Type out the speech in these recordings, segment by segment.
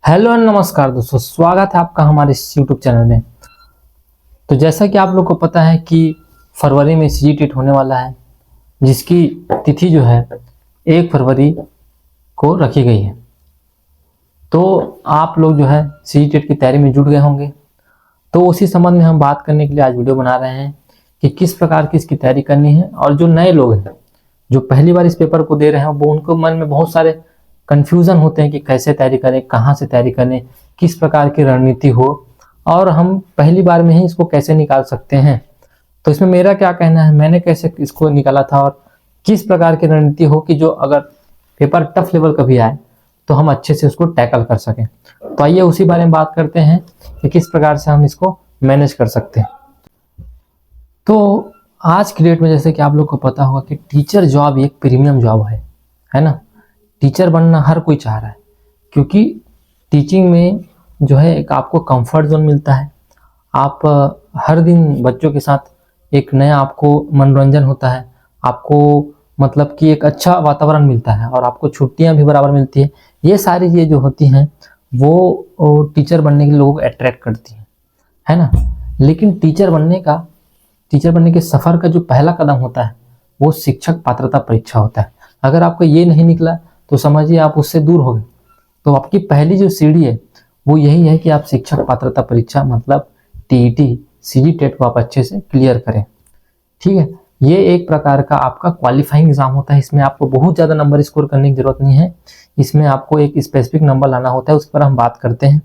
Hello and नमस्कार दोस्तों, स्वागत है आपका हमारे इस यूट्यूब चैनल में। तो जैसा कि आप लोग को पता है कि फरवरी में सीजीटेट होने वाला है, जिसकी तिथि जो है 1 फरवरी को रखी गई है। तो आप लोग जो है सीजीटेट की तैयारी में जुट गए होंगे। तो उसी संबंध में हम बात करने के लिए आज वीडियो बना रहे हैं कि किस प्रकार की इसकी तैयारी करनी है। और जो नए लोग हैं, जो पहली बार इस पेपर को दे रहे हैं, वो उनको मन में बहुत सारे कंफ्यूजन होते हैं कि कैसे तैयारी करें, कहाँ से तैयारी करें, किस प्रकार की रणनीति हो और हम पहली बार में ही इसको कैसे निकाल सकते हैं। तो इसमें मेरा क्या कहना है, मैंने कैसे इसको निकाला था और किस प्रकार की रणनीति हो कि जो अगर पेपर टफ लेवल का भी आए तो हम अच्छे से उसको टैकल कर सकें। तो आइए उसी बारे में बात करते हैं कि किस प्रकार से हम इसको मैनेज कर सकते हैं। तो आज की डेट में जैसे कि आप लोग को पता होगा कि टीचर जॉब एक प्रीमियम जॉब है ना। टीचर बनना हर कोई चाह रहा है, क्योंकि टीचिंग में जो है एक आपको कंफर्ट जोन मिलता है। आप हर दिन बच्चों के साथ एक नया आपको मनोरंजन होता है, आपको मतलब कि एक अच्छा वातावरण मिलता है और आपको छुट्टियां भी बराबर मिलती है। ये सारी चीज़ें जो होती हैं वो टीचर बनने के लोगों को अट्रैक्ट करती हैं, है ना। लेकिन टीचर बनने के सफ़र का जो पहला कदम होता है वो शिक्षक पात्रता परीक्षा होता है। अगर आपको ये नहीं निकला तो समझिए आप उससे दूर हो गए। तो आपकी पहली जो सीढ़ी है वो यही है कि आप शिक्षक पात्रता परीक्षा मतलब टीईटी सीजीटेट को आप अच्छे से क्लियर करें। ठीक है, ये एक प्रकार का आपका क्वालिफाइंग एग्जाम होता है। इसमें आपको बहुत ज़्यादा नंबर स्कोर करने की जरूरत नहीं है, इसमें आपको एक स्पेसिफिक नंबर लाना होता है, उस पर हम बात करते हैं।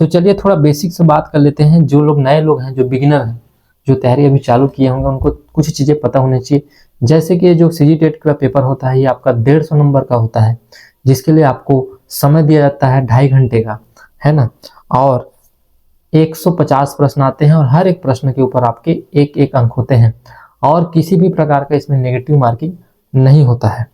तो चलिए थोड़ा बेसिक से बात कर लेते हैं। जो लोग नए लोग हैं, जो बिगिनर हैं, जो तैयारी अभी चालू किए होंगे, उनको कुछ चीज़ें पता होनी चाहिए। जैसे कि जो सीजीटेट का पेपर होता है ये आपका 150 नंबर का होता है, जिसके लिए आपको समय दिया जाता है 2.5 घंटे का, है ना। और 150 प्रश्न आते हैं और हर एक प्रश्न के ऊपर आपके एक एक अंक होते हैं और किसी भी प्रकार का इसमें नेगेटिव मार्किंग नहीं होता है।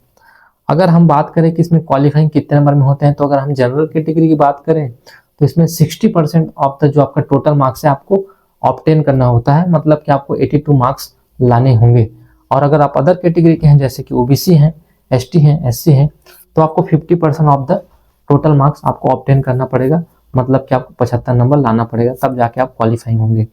अगर हम बात करें कि इसमें क्वालिफाइंग कितने नंबर में होते हैं, तो अगर हम जनरल कैटेगरी की बात करें तो इसमें 60% ऑफ द जो आपका टोटल मार्क्स है आपको ऑब्टेन करना होता है, मतलब कि आपको 82 मार्क्स लाने होंगे। और अगर आप अदर कैटेगरी के हैं, जैसे कि ओबीसी हैं, एसटी हैं, एससी हैं, तो आपको 50% ऑफ द टोटल मार्क्स आपको ऑब्टेन करना पड़ेगा, मतलब कि आपको 75 नंबर लाना पड़ेगा, तब जाके आप क्वालिफाइंग होंगे।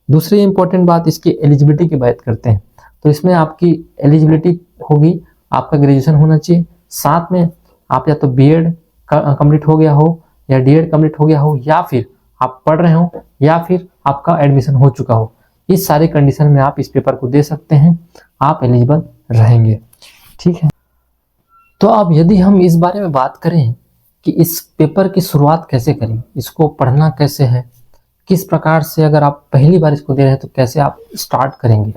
दूसरी इंपॉर्टेंट बात इसकी एलिजिबिलिटी की बात करते हैं। तो इसमें आपकी एलिजिबिलिटी होगी, आपका ग्रेजुएशन होना चाहिए, साथ में आप या तो बीएड कंप्लीट हो गया हो या डीएड कंप्लीट हो गया हो, या फिर आप पढ़ रहे हो, या फिर आपका एडमिशन हो चुका हो। इस सारे कंडीशन में आप इस पेपर को दे सकते हैं, आप एलिजिबल रहेंगे। ठीक है, तो अब यदि हम इस बारे में बात करें कि इस पेपर की शुरुआत कैसे करें, इसको पढ़ना कैसे है, किस प्रकार से अगर आप पहली बार इसको दे रहे हैं तो कैसे आप स्टार्ट करेंगे।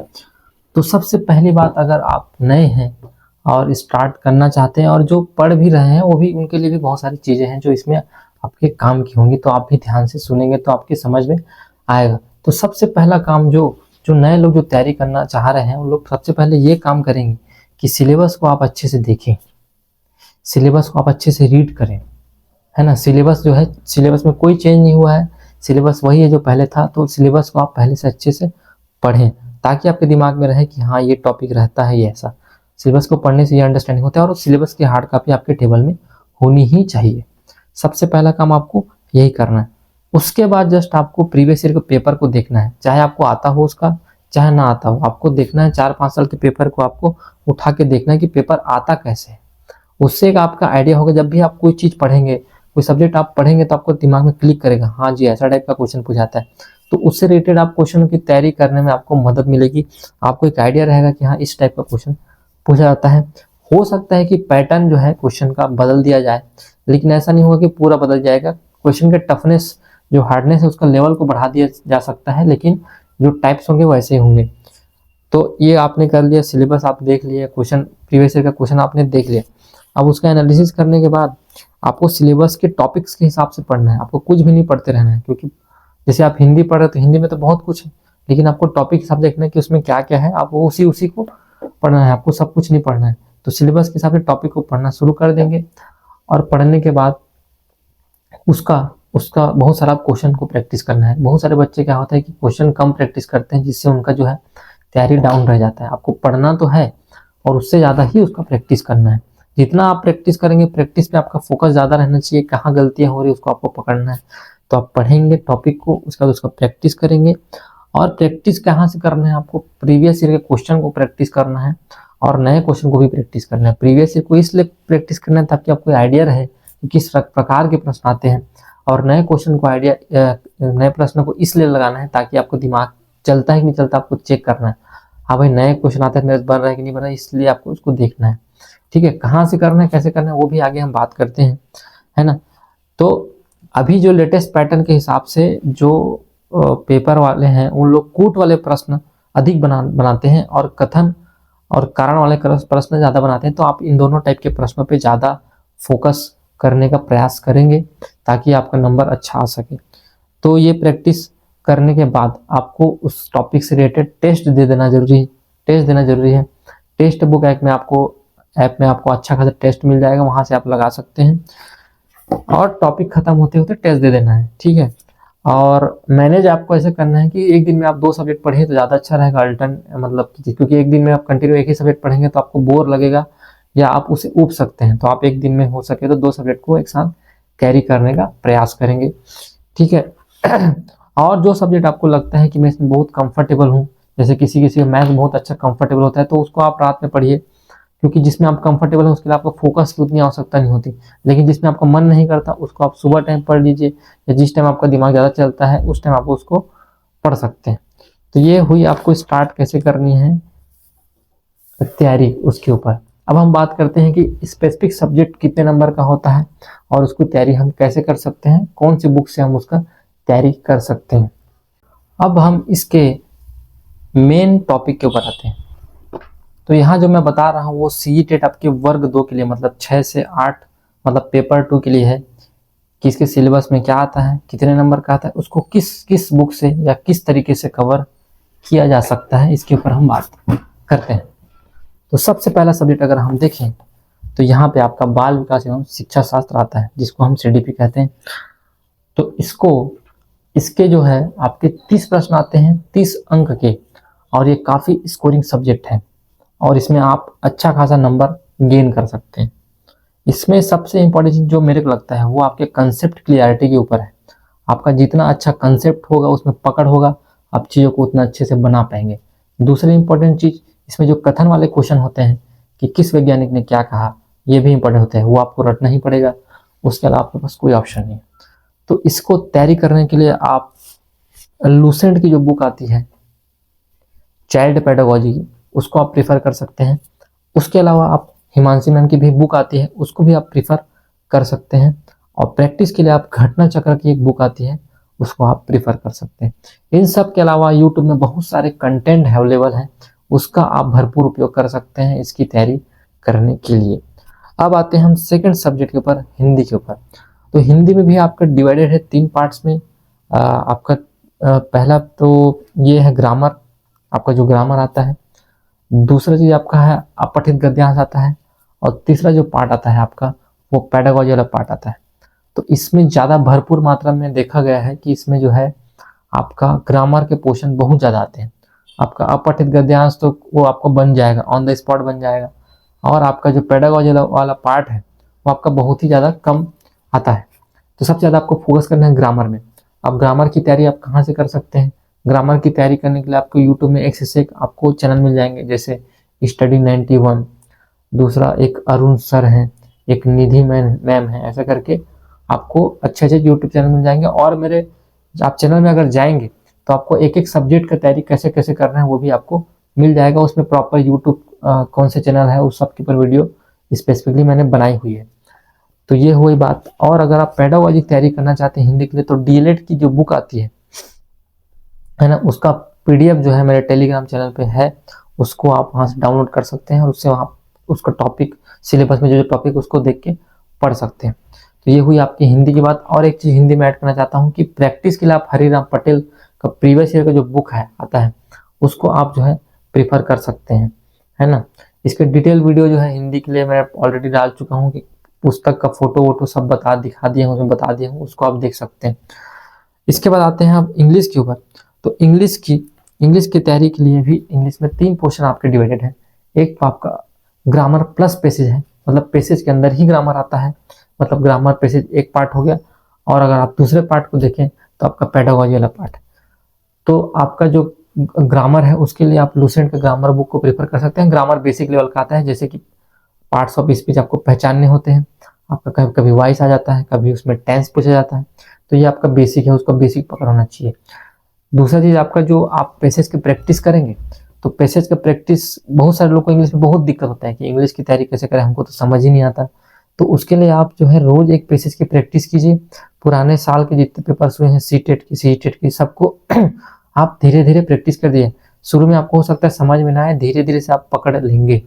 तो सबसे पहली बात, अगर आप नए हैं और स्टार्ट करना चाहते हैं और जो पढ़ भी रहे हैं, वो भी उनके लिए भी बहुत सारी चीज़ें हैं जो इसमें आपके काम की होंगी। तो आप भी ध्यान से सुनेंगे तो आपकी समझ में आएगा। तो सबसे पहला काम जो जो नए लोग जो तैयारी करना चाह रहे हैं, उन लोग सबसे पहले ये काम करेंगे कि सिलेबस को आप अच्छे से देखें, सिलेबस को आप अच्छे से रीड करें, है ना। सिलेबस जो है, सिलेबस में कोई चेंज नहीं हुआ है, सिलेबस वही है जो पहले था। तो सिलेबस को आप पहले से अच्छे से पढ़ें, ताकि आपके दिमाग में रहे कि हाँ ये टॉपिक रहता है, ये ऐसा। सिलेबस को पढ़ने से ये अंडरस्टैंडिंग होता है और सिलेबस की हार्ड कॉपी आपके टेबल में होनी ही चाहिए। सबसे पहला काम आपको यही करना है। उसके बाद जस्ट आपको प्रीवियस ईयर के पेपर को देखना है, चाहे आपको आता हो उसका, चाहे ना आता हो, आपको देखना है। 4-5 साल के पेपर को आपको उठा के देखना है कि पेपर आता कैसे है। उससे एक आपका आइडिया होगा, जब भी आप कोई चीज़ पढ़ेंगे, कोई सब्जेक्ट आप पढ़ेंगे, तो आपको दिमाग में क्लिक करेगा, हाँ जी ऐसा टाइप का क्वेश्चन पूछाता है। तो उससे रिलेटेड आप क्वेश्चन की तैयारी करने में आपको मदद मिलेगी। आपको एक आइडिया रहेगा कि हाँ इस टाइप का क्वेश्चन पूछा जाता है। हो सकता है कि पैटर्न जो है क्वेश्चन का बदल दिया जाए, लेकिन ऐसा नहीं होगा कि पूरा बदल जाएगा। क्वेश्चन के टफनेस, जो हार्डनेस है, उसका लेवल को बढ़ा दिया जा सकता है, लेकिन जो टाइप्स होंगे वैसे ही होंगे। तो ये आपने कर लिया, सिलेबस आप देख लिया, क्वेश्चन प्रीवियस ईयर का क्वेश्चन आपने देख लिया। अब उसका एनालिसिस करने के बाद आपको सिलेबस के टॉपिक्स के हिसाब से पढ़ना है, आपको कुछ भी नहीं पढ़ते रहना है। क्योंकि जैसे आप हिंदी पढ़ रहे हो तो हिंदी में तो बहुत कुछ है, लेकिन आपको टॉपिक हिसाब देखना है कि उसमें क्या क्या है, आपको उसी को पढ़ना है, आपको सब कुछ नहीं पढ़ना है। तो सिलेबस के हिसाब से टॉपिक को पढ़ना शुरू कर देंगे और पढ़ने के बाद उसका उसका बहुत सारा क्वेश्चन को प्रैक्टिस करना है। बहुत सारे बच्चे क्या होता है कि क्वेश्चन कम प्रैक्टिस करते हैं, जिससे उनका जो है तैयारी डाउन रह जाता है। आपको पढ़ना तो है और उससे ज़्यादा ही उसका प्रैक्टिस करना है, जितना आप प्रैक्टिस करेंगे, प्रैक्टिस पे आपका फोकस ज़्यादा रहना चाहिए, कहाँ गलतियाँ हो रही है उसको आपको पकड़ना है। तो आप पढ़ेंगे टॉपिक को, उसके बाद उसका प्रैक्टिस करेंगे। और प्रैक्टिस कहाँ से करना है, आपको प्रीवियस ईयर के क्वेश्चन को प्रैक्टिस करना है और नए क्वेश्चन को भी प्रैक्टिस करना है। प्रीवियस ईयर को इसलिए प्रैक्टिस करना है ताकि आपको आइडिया रहे कि किस प्रकार के प्रश्न आते हैं, और नए क्वेश्चन को नए प्रश्न को इसलिए लगाना है ताकि आपको दिमाग चलता है कि नहीं चलता आपको चेक करना है। हाँ भाई, नए क्वेश्चन आते हैं, मेरे बन रहा है कि नहीं बन रहा है, इसलिए आपको उसको देखना है। ठीक है, कहाँ से करना है, कैसे करना है, वो भी आगे हम बात करते हैं, है ना। तो अभी जो लेटेस्ट पैटर्न के हिसाब से जो पेपर वाले हैं उन लोग कूट वाले प्रश्न अधिक बनाते हैं और कथन और कारण वाले प्रश्न ज़्यादा बनाते हैं। तो आप इन दोनों टाइप के प्रश्नों पे ज़्यादा फोकस करने का प्रयास करेंगे ताकि आपका नंबर अच्छा आ सके। तो ये प्रैक्टिस करने के बाद आपको उस टॉपिक से रिलेटेड टेस्ट देना जरूरी है। टेस्ट बुक ऐप में आपको अच्छा खासा टेस्ट मिल जाएगा, वहां से आप लगा सकते हैं और टॉपिक खत्म होते होते टेस्ट दे देना है। ठीक है, और मैनेज आपको ऐसे करना है कि एक दिन में आप 2 सब्जेक्ट पढ़िए तो ज़्यादा अच्छा रहेगा। क्योंकि एक दिन में आप कंटिन्यू एक ही सब्जेक्ट पढ़ेंगे तो आपको बोर लगेगा या आप उसे ऊब सकते हैं। तो आप एक दिन में हो सके तो 2 सब्जेक्ट को एक साथ कैरी करने का प्रयास करेंगे। ठीक है और जो सब्जेक्ट आपको लगता है कि मैं इसमें बहुत कंफर्टेबल हूँ, जैसे किसी को मैथ बहुत अच्छा कंफर्टेबल होता है, तो उसको आप रात में पढ़िए, क्योंकि जिसमें आप कंफर्टेबल हैं उसके लिए आपको फोकस की उतनी आवश्यकता नहीं होती। लेकिन जिसमें आपका मन नहीं करता उसको आप सुबह टाइम पढ़ लीजिए, या जिस टाइम आपका दिमाग ज़्यादा चलता है उस टाइम आप उसको पढ़ सकते हैं। तो ये हुई आपको स्टार्ट कैसे करनी है तैयारी उसके ऊपर। अब हम बात करते हैं कि स्पेसिफिक सब्जेक्ट कितने नंबर का होता है और उसको तैयारी हम कैसे कर सकते हैं, कौन सी बुक से हम उसका तैयारी कर सकते हैं। अब हम इसके मेन टॉपिक के ऊपर आते हैं। तो यहाँ जो मैं बता रहा हूँ वो सीई टेट आपके वर्ग 2 के लिए, मतलब 6 से 8, मतलब पेपर 2 के लिए है कि इसके सिलेबस में क्या आता है, कितने नंबर का आता है, उसको किस बुक से या किस तरीके से कवर किया जा सकता है, इसके ऊपर हम बात करते हैं। तो सबसे पहला सब्जेक्ट अगर हम देखें तो यहाँ पे आपका बाल विकास एवं शिक्षा शास्त्र आता है, जिसको हम सीडीपी कहते हैं। तो इसके जो है आपके 30 प्रश्न आते हैं, 30 अंक के, और ये काफ़ी स्कोरिंग सब्जेक्ट है और इसमें आप अच्छा खासा नंबर गेन कर सकते हैं। इसमें सबसे इम्पोर्टेंट चीज़ जो मेरे को लगता है वो आपके कंसेप्ट क्लियरिटी के ऊपर है। आपका जितना अच्छा कंसेप्ट होगा, उसमें पकड़ होगा, आप चीज़ों को उतना अच्छे से बना पाएंगे। दूसरी इंपॉर्टेंट चीज़, इसमें जो कथन वाले क्वेश्चन होते हैं कि किस वैज्ञानिक ने क्या कहा, ये भी इंपॉर्टेंट होते हैं, वो आपको रटना ही पड़ेगा, उसके अलावा आपके पास कोई ऑप्शन नहीं है। तो इसको तैयारी करने के लिए आप लूसेंट की जो बुक आती है चाइल्ड पेडागोजी की, उसको आप प्रीफर कर सकते हैं। उसके अलावा आप हिमांशी मैम की भी बुक आती है, उसको भी आप प्रीफर कर सकते हैं। और प्रैक्टिस के लिए आप घटना चक्र की एक बुक आती है, उसको आप प्रीफर कर सकते हैं। इन सब के अलावा यूट्यूब में बहुत सारे कंटेंट अवेलेबल हैं, उसका आप भरपूर उपयोग कर सकते हैं इसकी तैयारी करने के लिए। अब आते हैं हम सेकंड सब्जेक्ट के ऊपर, हिंदी के ऊपर। तो हिंदी में भी आपका डिवाइडेड है 3 पार्ट्स में। आपका पहला तो ये है ग्रामर, आपका जो ग्रामर आता है। दूसरा चीज आपका है अपठित गद्यांश आता है, और तीसरा जो पार्ट आता है आपका वो पेडागोजी वाला पार्ट आता है। तो इसमें ज़्यादा भरपूर मात्रा में देखा गया है कि इसमें जो है आपका ग्रामर के पोर्शन बहुत ज़्यादा आते हैं। आपका अपठित गद्यांश तो वो आपको बन जाएगा, ऑन द स्पॉट बन जाएगा, और आपका जो पेडागोजी वाला पार्ट है वो आपका बहुत ही ज़्यादा कम आता है। तो सबसे ज़्यादा आपको फोकस करना है ग्रामर में। अब ग्रामर की तैयारी आप कहाँ से कर सकते हैं? ग्रामर की तैयारी करने के लिए आपको यूट्यूब में एक से एक आपको चैनल मिल जाएंगे, जैसे स्टडी 91, दूसरा एक अरुण सर हैं, एक निधि मैम है, ऐसा करके आपको अच्छे अच्छे यूट्यूब चैनल मिल जाएंगे। और मेरे आप चैनल में अगर जाएंगे तो आपको एक एक सब्जेक्ट का तैयारी कैसे कैसे करना है वो भी आपको मिल जाएगा। उसमें प्रॉपर यूट्यूब कौन से चैनल है उस सब के ऊपर वीडियो स्पेसिफिकली मैंने बनाई हुई है। तो ये हुई बात। और अगर आप पेडागोजी तैयारी करना चाहते हैं हिंदी के लिए तो डीएलएड की जो बुक आती है ना, उसका पीडीएफ जो है मेरे टेलीग्राम चैनल पे है, उसको आप वहाँ से डाउनलोड कर सकते हैं और उससे वहाँ उसका टॉपिक सिलेबस में जो टॉपिक उसको देख के पढ़ सकते हैं। तो ये हुई आपकी हिंदी की बात। और एक चीज़ हिंदी में ऐड करना चाहता हूँ कि प्रैक्टिस के लिए आप हरिराम पटेल का प्रीवियस ईयर का जो बुक है आता है उसको आप जो है प्रीफर कर सकते हैं, है ना। इसके डिटेल वीडियो जो है हिंदी के लिए मैं ऑलरेडी डाल चुका हूँ कि पुस्तक का फोटो वोटो सब दिखा दिए हैं, उसमें बता दिए हूँ, उसको आप देख सकते हैं। इसके बाद आते हैं आप इंग्लिश के ऊपर। तो इंग्लिश की तैयारी के लिए भी इंग्लिश में 3 पोर्शन आपके डिवाइडेड है। एक आपका ग्रामर प्लस पैसेज है, मतलब पैसेज के अंदर ही ग्रामर आता है, मतलब ग्रामर पैसेज एक पार्ट हो गया। और अगर आप दूसरे पार्ट को देखें तो आपका पेडागोजी वाला पार्ट है। तो आपका जो ग्रामर है उसके लिए आप लूसेंट का ग्रामर बुक को प्रेफर कर सकते हैं। ग्रामर बेसिक लेवल का आता है, जैसे कि पार्ट्स ऑफ स्पीच आपको पहचानने होते हैं, आपका कभी कभी वॉइस आ जाता है, कभी उसमें टेंस पूछा जाता है, तो ये आपका बेसिक है, उसका बेसिक पकड़ होना चाहिए। दूसरा चीज आपका जो आप पैसेज की प्रैक्टिस करेंगे, तो पैसेज का प्रैक्टिस बहुत सारे लोग को इंग्लिश में बहुत दिक्कत होता है कि इंग्लिश की तैयारी कैसे करें, हमको तो समझ ही नहीं आता। तो उसके लिए आप जो है रोज एक पैसेज की प्रैक्टिस कीजिए। पुराने साल के जितने पेपर्स हुए हैं, सी टेट की सबको आप धीरे धीरे प्रैक्टिस कर दिए। शुरू में आपको हो सकता है समझ में ना आए, धीरे धीरे से आप पकड़ लेंगे।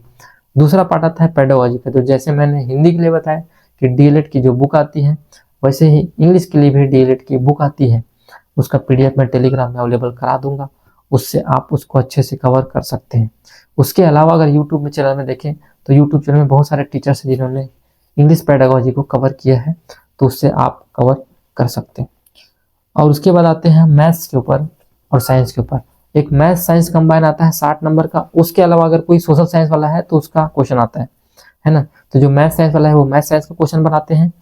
दूसरा पार्ट आता है पेडागोजी का, तो जैसे मैंने हिंदी के लिए बताया कि डीएलएड की जो बुक आती है, वैसे ही इंग्लिश के लिए भी डीएलएड की बुक आती है। उसका पीडीएफ मैं टेलीग्राम में अवेलेबल करा दूंगा, उससे आप उसको अच्छे से कवर कर सकते हैं। उसके अलावा अगर यूट्यूब में चैनल में देखें तो यूट्यूब चैनल में बहुत सारे टीचर्स हैं जिन्होंने इंग्लिश पेडागोजी को कवर किया है, तो उससे आप कवर कर सकते हैं। और उसके बाद आते हैं मैथ्स के ऊपर और साइंस के ऊपर। एक मैथ साइंस कंबाइन आता है 60 नंबर का। उसके अलावा अगर कोई सोशल साइंस वाला है तो उसका क्वेश्चन आता है ना। तो जो मैथ साइंस वाला है वो मैथ साइंस का क्वेश्चन बनाते हैं,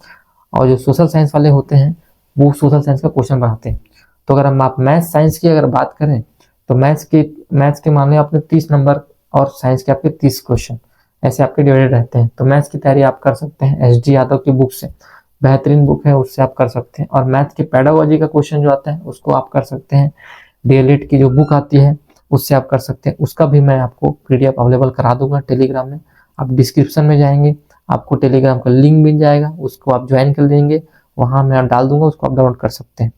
और जो सोशल साइंस वाले होते हैं वो सोशल साइंस का क्वेश्चन बनाते हैं। तो अगर हम आप मैथ साइंस की अगर बात करें तो मैथ्स के मामले आपने 30 नंबर और साइंस के आपके 30 क्वेश्चन ऐसे आपके डिवाइडेड रहते हैं। तो मैथ्स की तैयारी आप कर सकते हैं एसडी यादव की बुक से, बेहतरीन बुक है, उससे आप कर सकते हैं। और मैथ के पेडागोजी का क्वेश्चन जो आता है उसको आप कर सकते हैं, डीएलएड की जो बुक आती है उससे आप कर सकते हैं। उसका भी मैं आपको पीडीएफ अवेलेबल करा दूंगा टेलीग्राम में। आप डिस्क्रिप्शन में जाएंगे, आपको टेलीग्राम का लिंक मिल जाएगा, उसको आप ज्वाइन कर लेंगे, वहां मैं डाल दूंगा, उसको आप डाउनलोड कर सकते हैं।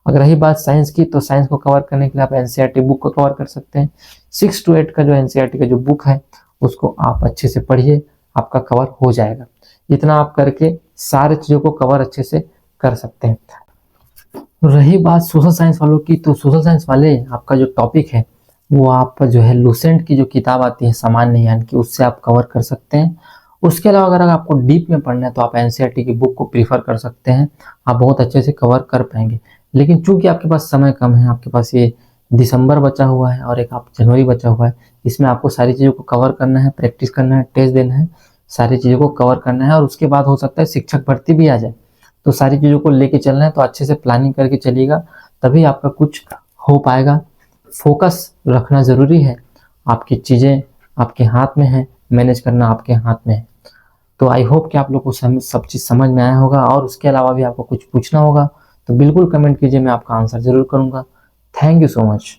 अगर रही बात साइंस की, तो साइंस को कवर करने के लिए आप एनसीईआरटी बुक को कवर कर सकते हैं। 6 to 8 का जो एनसीईआरटी का जो बुक है उसको आप अच्छे से पढ़िए, आपका कवर हो जाएगा। इतना आप करके सारे चीज़ों को कवर अच्छे से कर सकते हैं। रही बात सोशल साइंस वालों की, तो सोशल साइंस वाले आपका जो टॉपिक है वो आप जो है लूसेंट की जो किताब आती है सामान्य ज्ञान की, उससे आप कवर कर सकते हैं। उसके अलावा अगर आपको डीप में पढ़ना है तो आप एनसीईआरटी की बुक को प्रीफर कर सकते हैं, आप बहुत अच्छे से कवर कर पाएंगे। लेकिन चूंकि आपके पास समय कम है, आपके पास ये दिसंबर बचा हुआ है और एक आप जनवरी बचा हुआ है, इसमें आपको सारी चीज़ों को कवर करना है, प्रैक्टिस करना है, टेस्ट देना है, सारी चीज़ों को कवर करना है। और उसके बाद हो सकता है शिक्षक भर्ती भी आ जाए, तो सारी चीज़ों को लेके चलना है। तो अच्छे से प्लानिंग करके चलिएगा, तभी आपका कुछ हो पाएगा। फोकस रखना ज़रूरी है, आपकी चीज़ें आपके हाथ में है, मैनेज करना आपके हाथ में है। तो आई होप कि आप लोग को सब चीज़ समझ में आया होगा। और उसके अलावा भी आपको कुछ पूछना होगा तो बिल्कुल कमेंट कीजिए, मैं आपका आंसर जरूर करूँगा। Thank you so much.